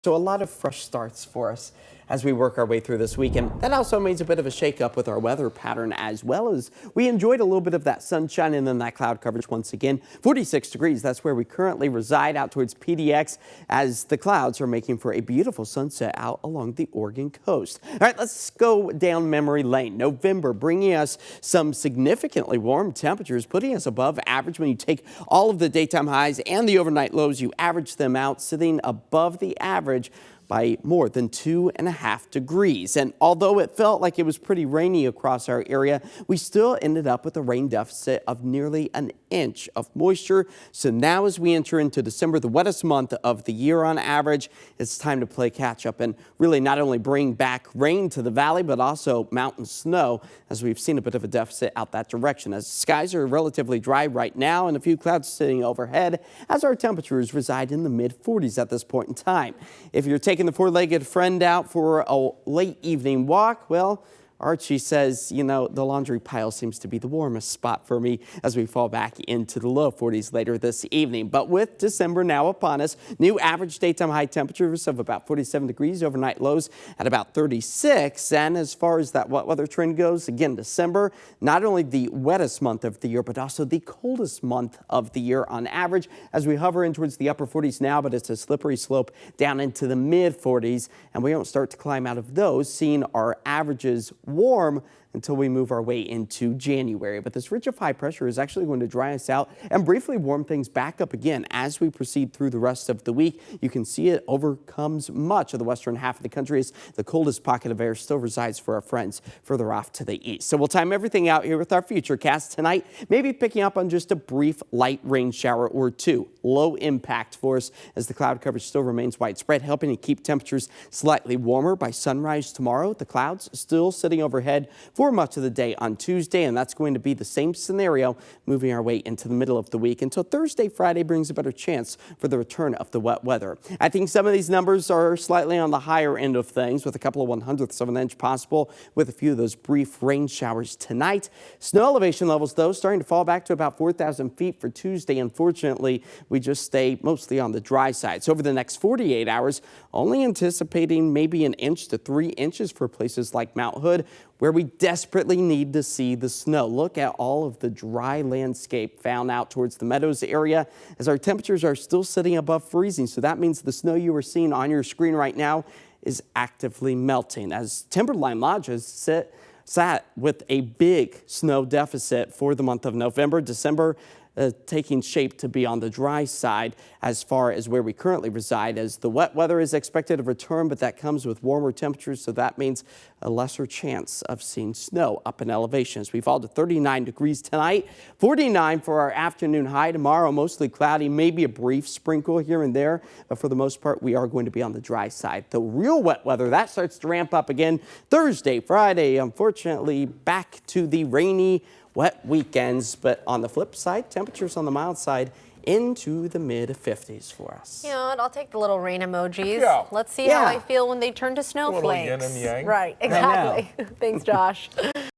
So a lot of fresh starts for us as we work our way through this weekend. That also means a bit of a shakeup with our weather pattern, as well as we enjoyed a little bit of that sunshine and then that cloud coverage once again. 46 degrees, that's where we currently reside out towards PDX, as the clouds are making for a beautiful sunset out along the Oregon coast. All right, let's go down memory lane. November bringing us some significantly warm temperatures, putting us above average. When you take all of the daytime highs and the overnight lows, you average them out, sitting above the average by more than 2.5 degrees. And although it felt like it was pretty rainy across our area, we still ended up with a rain deficit of nearly an inch of moisture. So now as we enter into December, the wettest month of the year on average, it's time to play catch up and really not only bring back rain to the valley, but also mountain snow, as we've seen a bit of a deficit out that direction. As skies are relatively dry right now and a few clouds sitting overhead, as our temperatures reside in the mid-40s at this point in time. If you're taking the four-legged friend out for a late evening walk, well, Archie says, you know, the laundry pile seems to be the warmest spot for me as we fall back into the low 40s later this evening. But with December now upon us, new average daytime high temperatures of about 47 degrees, overnight lows at about 36. And as far as that wet weather trend goes, again, December, not only the wettest month of the year, but also the coldest month of the year on average, as we hover in towards the upper 40s now, but it's a slippery slope down into the mid 40s. And we don't start to climb out of those, seeing our averages warm until we move our way into January. But this ridge of high pressure is actually going to dry us out and briefly warm things back up again as we proceed through the rest of the week. You can see it overcomes much of the western half of the country, as the coldest pocket of air still resides for our friends further off to the east. So we'll time everything out here with our future cast tonight, maybe picking up on just a brief light rain shower or two. Low impact for us as the cloud coverage still remains widespread, helping to keep temperatures slightly warmer by sunrise tomorrow. The clouds still sitting overhead for much of the day on Tuesday, and that's going to be the same scenario moving our way into the middle of the week until Thursday, Friday brings a better chance for the return of the wet weather. I think some of these numbers are slightly on the higher end of things, with a couple of 1/100ths of an inch possible with a few of those brief rain showers tonight. Snow elevation levels, though, starting to fall back to about 4,000 feet for Tuesday. Unfortunately, we just stay mostly on the dry side. So over the next 48 hours, only anticipating maybe 1 inch to 3 inches for places like Mount Hood, where we desperately need to see the snow. Look at all of the dry landscape found out towards the Meadows area, as our temperatures are still sitting above freezing. So that means the snow you are seeing on your screen right now is actively melting, as Timberline Lodges sat with a big snow deficit for the month of November. December taking shape to be on the dry side as far as where we currently reside, as the wet weather is expected to return, but that comes with warmer temperatures, so that means a lesser chance of seeing snow up in elevations. We fall to 39 degrees tonight, 49 for our afternoon high. Tomorrow, mostly cloudy, maybe a brief sprinkle here and there, but for the most part, we are going to be on the dry side. The real wet weather, that starts to ramp up again Thursday, Friday, unfortunately back to the rainy, wet weekends, but on the flip side, temperatures on the mild side into the mid-50s for us. You know, I'll take the little rain emojis. Yeah. Let's see how I feel when they turn to snowflakes. A little yin and yang. Right, exactly. Thanks, Josh.